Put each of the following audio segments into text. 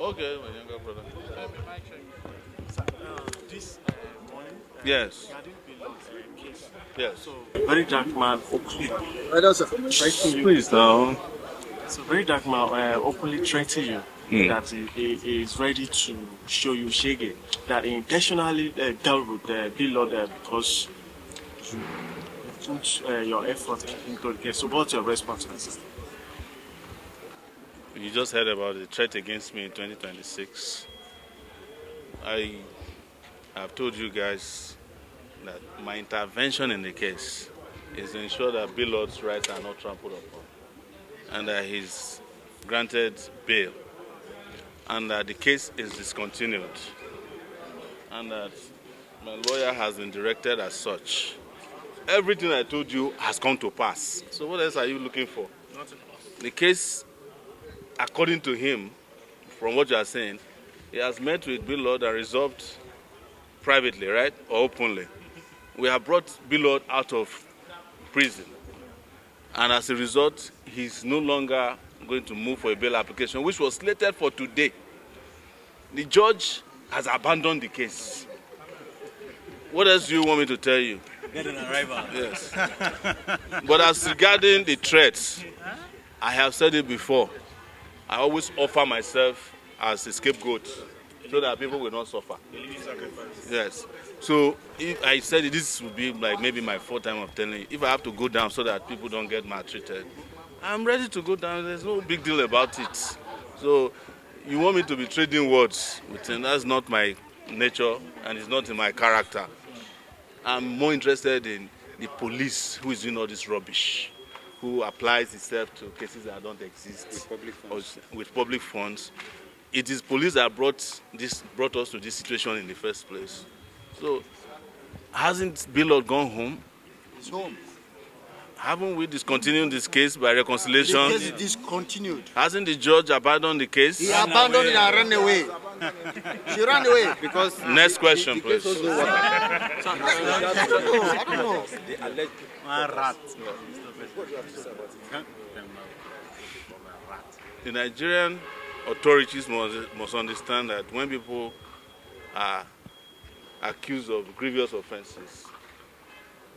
Okay, my younger brother. This morning, Yes. regarding Blord case. Yes. So, VeryDarkMan Please now. So VeryDarkMan openly threatened you that he is ready to show you Shege, that he intentionally dealt with Blord because you put your effort into the case. So what's your response to this? You just heard about the threat against me in 2026. I have told you guys that my intervention in the case is to ensure that Blord's rights are not trampled upon, and that he's granted bail, and that the case is discontinued, and that my lawyer has been directed as such. Everything I told you has come to pass. So what else are you looking for? Nothing. The case, according to him, from what you are saying, he has met with Blord and resolved privately, right, or openly. We have brought Blord out of prison, and as a result, he's no longer going to move for a bail application, which was slated for today. The judge has abandoned the case. What else do you want me to tell you? Get an arrival. Yes. But as regarding the threats, I have said it before. I always offer myself as a scapegoat so that people will not suffer. Yes. So if I said this would be like maybe my fourth time of telling you, if I have to go down so that people don't get maltreated, I'm ready to go down. There's no big deal about it. So you want me to be trading words with him? That's not my nature, and it's not in my character. I'm more interested in the police who is doing all this rubbish, who applies itself to cases that don't exist with public funds. It is police that brought us to this situation in the first place. So hasn't Blord gone home? He's home. Haven't we discontinued this case by reconciliation? The case is discontinued. Hasn't the judge abandoned the case? He abandoned it and ran away. She ran away. Because Next question, please. I don't know. the alleged rat. The Nigerian authorities must understand that when people are accused of grievous offenses,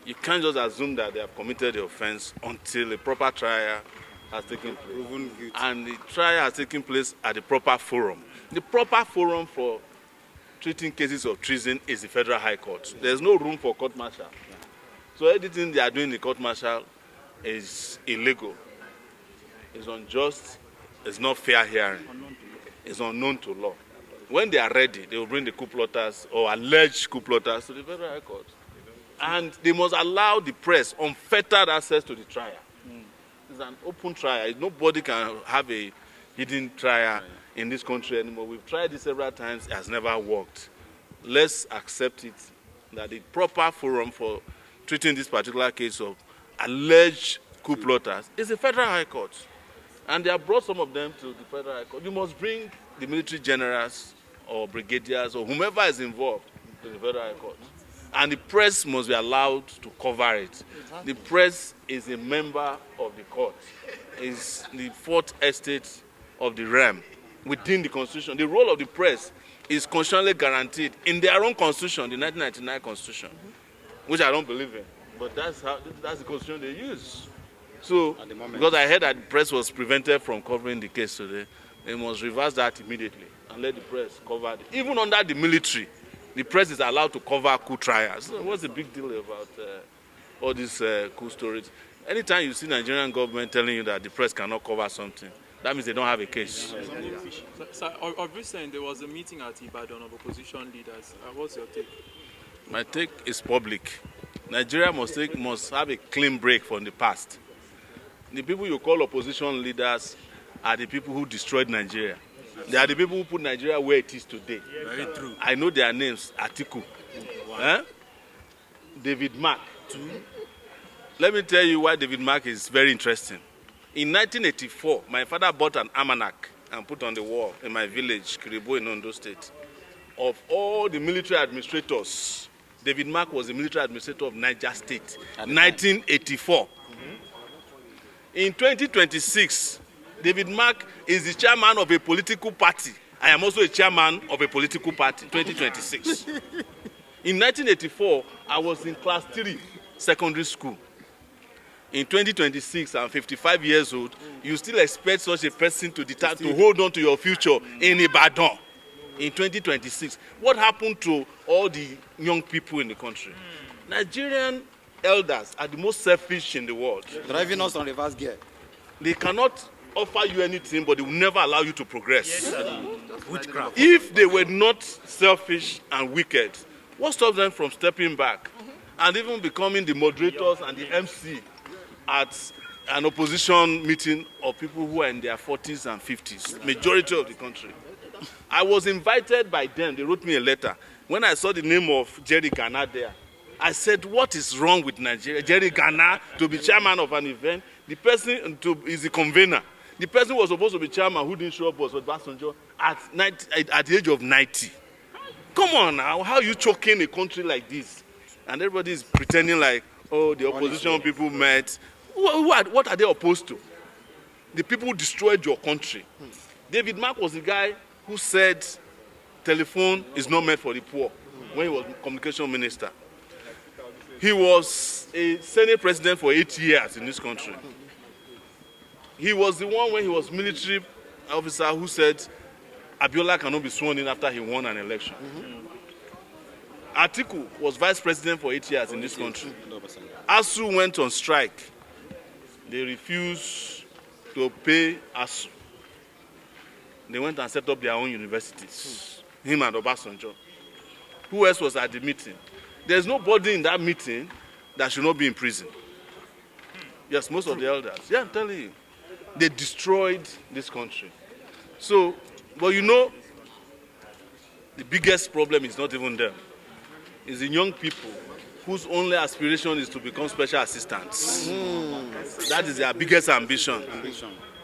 you can't just assume that they have committed the offense until a proper trial has taken place. And the trial has taken place at the proper forum. The proper forum for treating cases of treason is the Federal High Court. There's no room for court-martial. So anything they are doing in the court-martial is illegal. It's unjust. It's not fair hearing. It's unknown to law. When they are ready, they will bring the coup plotters or alleged coup plotters to the Federal High Court. And they must allow the press unfettered access to the trial. It's an open trial. Nobody can have a hidden trial in this country anymore. We've tried this several times. It has never worked. Let's accept it that the proper forum for treating this particular case of alleged coup plotters is the Federal High Court. And they have brought some of them to the Federal High Court. You must bring the military generals or brigadiers or whomever is involved to the Federal High Court. And the press must be allowed to cover it. The press is a member of the court. It's the fourth estate of the realm within the Constitution. The role of the press is constitutionally guaranteed in their own Constitution, the 1999 Constitution, which I don't believe in. But that's the Constitution they use. So, because I heard that the press was prevented from covering the case today, they must reverse that immediately and let the press cover it. Even under the military, the press is allowed to cover coup trials. So what's the big deal about all these coup stories? Anytime you see Nigerian government telling you that the press cannot cover something, that means they don't have a case. So of recent, there was a meeting at Ibadan of opposition leaders. What's your take? My take is public. Nigeria must have a clean break from the past. The people you call opposition leaders are the people who destroyed Nigeria. They are the people who put Nigeria where it is today. Very true. I know their names. Atiku. David Mark. Let me tell you why David Mark is very interesting. In 1984, my father bought an almanac and put on the wall in my village, Kiribo in Ondo State. Of all the military administrators, David Mark was the military administrator of Niger State, 1984. In 2026, David Mark is the chairman of a political party I am also a chairman of a political party, 2026. In 1984, I was in class 3, secondary school. In 2026, I'm 55 years old. You still expect such a person to hold on to your future in Ibadan in 2026. What happened to all the young people in the country? Nigerian elders are the most selfish in the world. Driving us on reverse gear. They cannot offer you anything, but they will never allow you to progress. Witchcraft. If they were not selfish and wicked, what stops them from stepping back and even becoming the moderators and the MC at an opposition meeting of people who are in their 40s and 50s, majority of the country? I was invited by them. They wrote me a letter. When I saw the name of Jerry Ghana there, I said, what is wrong with Nigeria? Jerry Ghana to be chairman of an event. The person is the convener. The person who was supposed to be chairman who didn't show up was Obasanjo at the age of 90. Come on now, how are you choking a country like this? And everybody is pretending like, oh, the opposition people met. What are they opposed to? The people who destroyed your country. David Mark was the guy who said telephone is not meant for the poor when he was communication minister. He was a Senate president for 8 years in this country. He was the one when he was military officer who said Abiola cannot be sworn in after he won an election. Atiku was vice president for 8 years in this country. ASU went on strike. They refused to pay ASU. They went and set up their own universities. Him and Obasanjo. Who else was at the meeting? There's nobody in that meeting that should not be in prison. Yes, most of the elders. Yeah, I'm telling you. They destroyed this country. So, but you know, the biggest problem is not even them. It's the young people whose only aspiration is to become special assistants. That is their biggest ambition.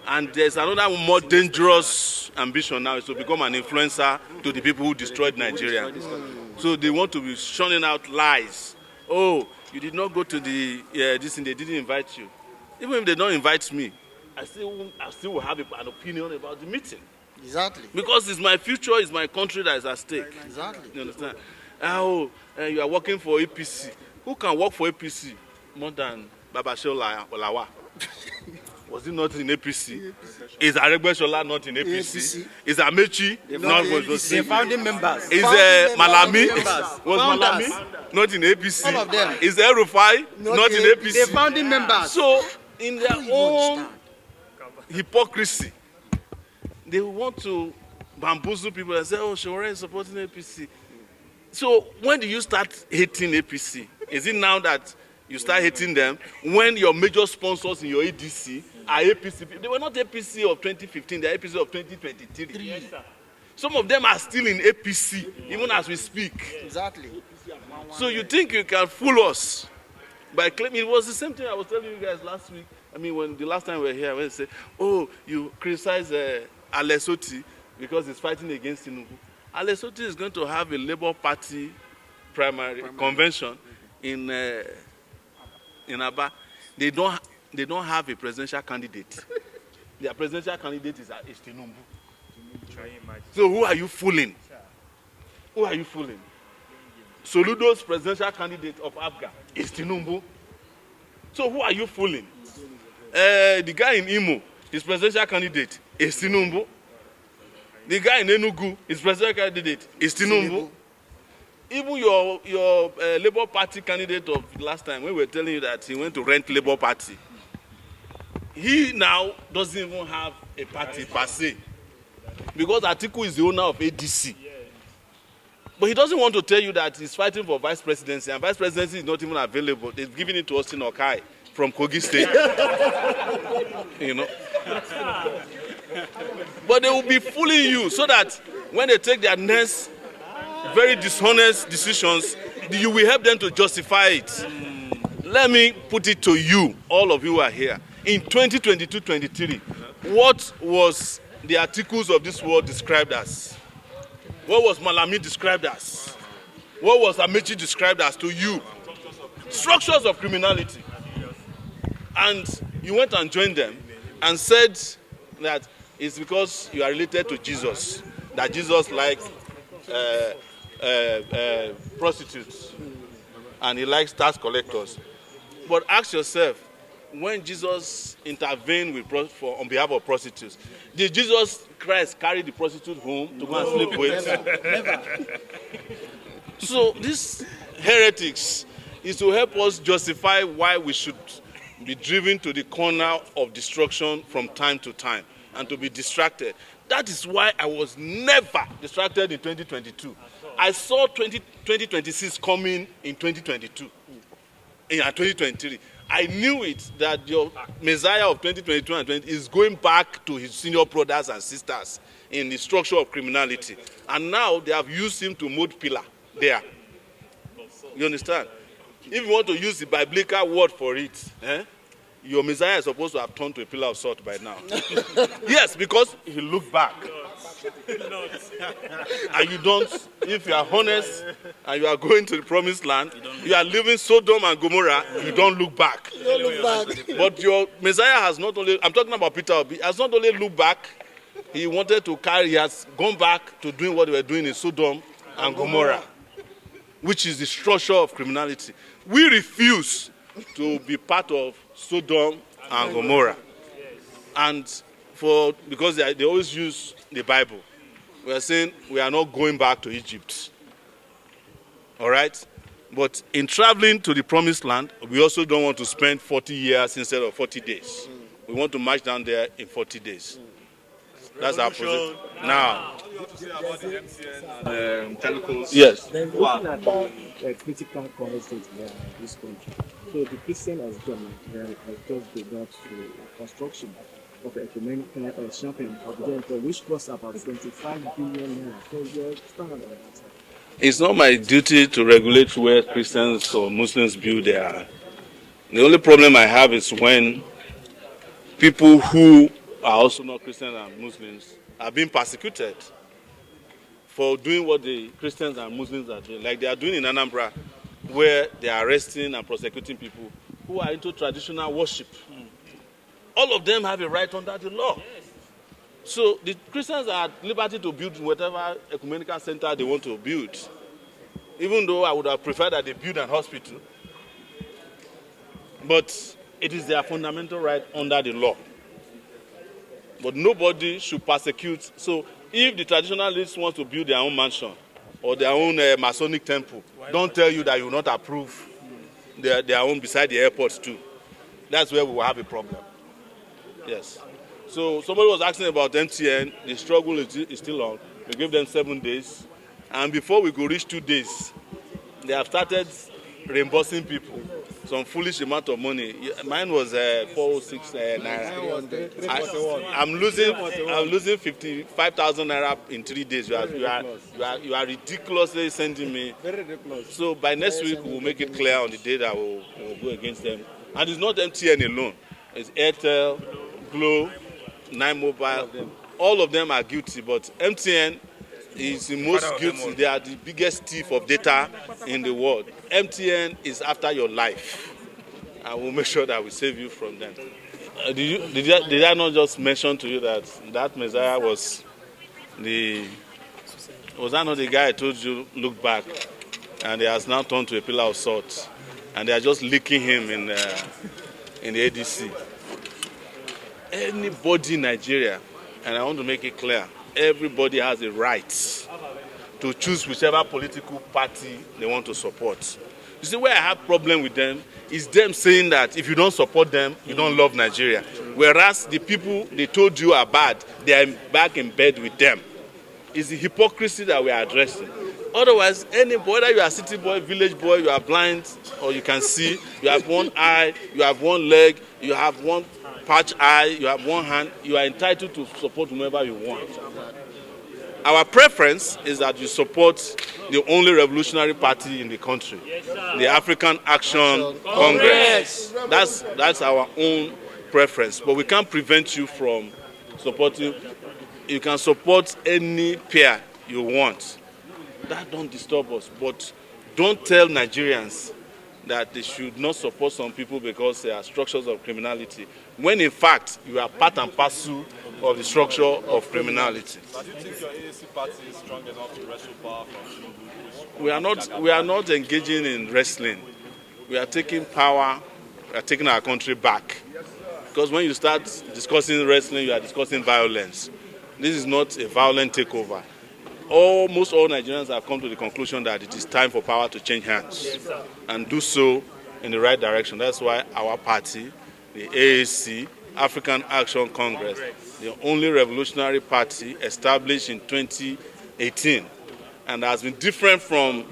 And there's another more dangerous ambition now, is to become an influencer to the people who destroyed Nigeria. So they want to be shunning out lies. Oh, you did not go to the this thing, they didn't invite you. Even if they don't invite me, I still will have an opinion about the meeting. Exactly. Because it's my future, it's my country that is at stake. Exactly. You understand? You are working for APC. Who can work for APC more than Babashir Olawa? Was he not in APC? Is Aregbesola not in APC? Is Amechi not in APC? The founding members. Is Malami? Was Malami not in APC? All of them. Is El-Rufai not in APC? The founding members. So, in their own hypocrisy, they want to bamboozle people and say, oh, Sowore is supporting APC. So, when do you start hating APC? Is it now that you start hating them when your major sponsors in your ADC are APC? They were not APC of 2015, they are APC of 2023. Yes, sir. Some of them are still in APC, even as we speak. Exactly. So you think you can fool us by claiming? It was the same thing I was telling you guys last week. I mean, when the last time we were here, when they said, oh, you criticize Alesoti because he's fighting against Tinubu. Alesoti is going to have a Labour Party primary convention in Aba. They don't have a presidential candidate. Their presidential candidate is Tinubu. So who are you fooling? Who are you fooling? Soludo's presidential candidate of Abga is Tinubu. So who are you fooling? The guy in Imo, his presidential candidate is Tinubu. The guy in Enugu, his presidential candidate is Tinubu. Even your Labour Party candidate of last time, when we were telling you that he went to rent Labour Party, he now doesn't even have a party per se, because Atiku is the owner of ADC. But he doesn't want to tell you that he's fighting for vice presidency, and vice presidency is not even available. They've given it to Austin Okai from Kogi State. You know. But they will be fooling you so that when they take their next very dishonest decisions, you will help them to justify it. Let me put it to you, all of you who are here. In 2022-23, what was the articles of this world described as? What was Malami described as? What was Amechi described as to you? Structures of criminality. And you went and joined them and said that it's because you are related to Jesus. that Jesus likes prostitutes and he likes tax collectors. But ask yourself, when Jesus intervened on behalf of prostitutes, did Jesus Christ carry the prostitute home to go and sleep with? Never. So these heretics is to help us justify why we should be driven to the corner of destruction from time to time and to be distracted. That is why I was never distracted in 2022. I saw 2026 coming in 2022, in 2023. I knew it, that your Messiah of 2022 and 20 is going back to his senior brothers and sisters in the structure of criminality. And now they have used him to mold pillar there. You understand? If you want to use the biblical word for it, your Messiah is supposed to have turned to a pillar of salt by now. Yes, because he looked back. And you don't, if you are honest and you are going to the promised land, you are leaving Sodom and Gomorrah, you don't look back. You don't look back. But your Messiah has not only, I'm talking about Peter Obi, has not only looked back, he wanted to carry, he has gone back to doing what they were doing in Sodom and Gomorrah, which is the structure of criminality. We refuse to be part of Sodom and Gomorrah. And because they always use the Bible, we are saying we are not going back to Egypt. All right? But in traveling to the promised land, we also don't want to spend 40 years instead of 40 days. We want to march down there in 40 days. That's our position. Now, Telecals. yes. Then looking at the critical current state in this country, so the Christian has done has just begun to construction of a ecumenical shopping of which costs about 25 billion naira. So your stand on that. It's not my duty to regulate where Christians or Muslims build their. The only problem I have is when people who are also not Christians and Muslims are being persecuted for doing what the Christians and Muslims are doing, like they are doing in Anambra, where they are arresting and prosecuting people who are into traditional worship. All of them have a right under the law. So the Christians are at liberty to build whatever ecumenical center they want to build. Even though I would have preferred that they build an hospital. But it is their fundamental right under the law. But nobody should persecute. So if the traditionalists want to build their own mansion or their own Masonic temple, don't tell you that you will not approve their own beside the airports too. That's where we will have a problem. Yes. So somebody was asking about MTN. The struggle is still on. We gave them 7 days. And before we go reach 2 days, they have started reimbursing people some foolish amount of money. Mine was 406 naira. I'm losing 55,000 naira in 3 days. You are ridiculously sending me. Very ridiculous. So by next week we'll make it clear on the day that we'll go against them. And it's not MTN alone. It's Airtel, Glow, 9Mobile. All of them are guilty, but MTN is the most guilty. They are the biggest thief of data in the world. MTN is after your life. I will make sure that we save you from them. Did I not just mention to you that Messiah was that not the guy I told you look back, and he has now turned to a pillar of salt, and they are just licking him in the ADC. Anybody in Nigeria, and I want to make it clear, everybody has a right to choose whichever political party they want to support. You see, where I have problem with them is them saying that if you don't support them, you don't love Nigeria. Whereas the people they told you are bad, they are back in bed with them. It's the hypocrisy that we are addressing. Otherwise, whether you are a city boy, village boy, you are blind, or you can see, you have one eye, you have one leg, you have one patch eye, you have one hand, you are entitled to support whomever you want. Our preference is that you support the only revolutionary party in the country, the African Action Congress. That's our own preference, but we can't prevent you from supporting. You can support any pair you want. That don't disturb us, but don't tell Nigerians that they should not support some people because they are structures of criminality, when in fact you are part and parcel of the structure of criminality. But do you think your AAC party is strong enough to wrestle power from Tinubu? We are not engaging in wrestling. We are taking power, we are taking our country back. Because when you start discussing wrestling, you are discussing violence. This is not a violent takeover. Almost all Nigerians have come to the conclusion that it is time for power to change hands and do so in the right direction. That's why our party, the AAC, African Action Congress, the only revolutionary party established in 2018 and has been different from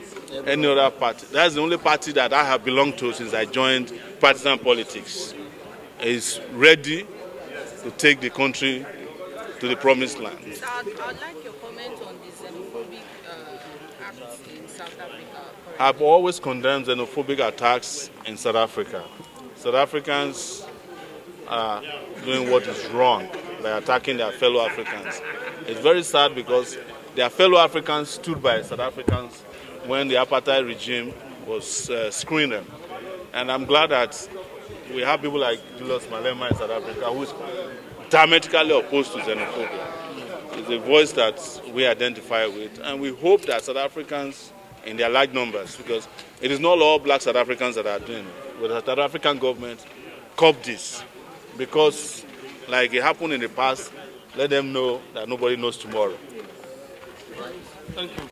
any other party. That's the only party that I have belonged to since I joined partisan politics. Is ready to take the country to the promised land. Sir, I'd like your comment on the xenophobic acts in South Africa. I've always condemned xenophobic attacks in South Africa. South Africans are doing what is wrong by attacking their fellow Africans. It's very sad because their fellow Africans stood by South Africans when the apartheid regime was screwing them. And I'm glad that we have people like Julius Malema in South Africa who is diametrically opposed to xenophobia. It's a voice that we identify with, and we hope that South Africans, in their large numbers, because it is not all black South Africans that are doing it, but the South African government cop this, because like it happened in the past, let them know that nobody knows tomorrow. Thank you.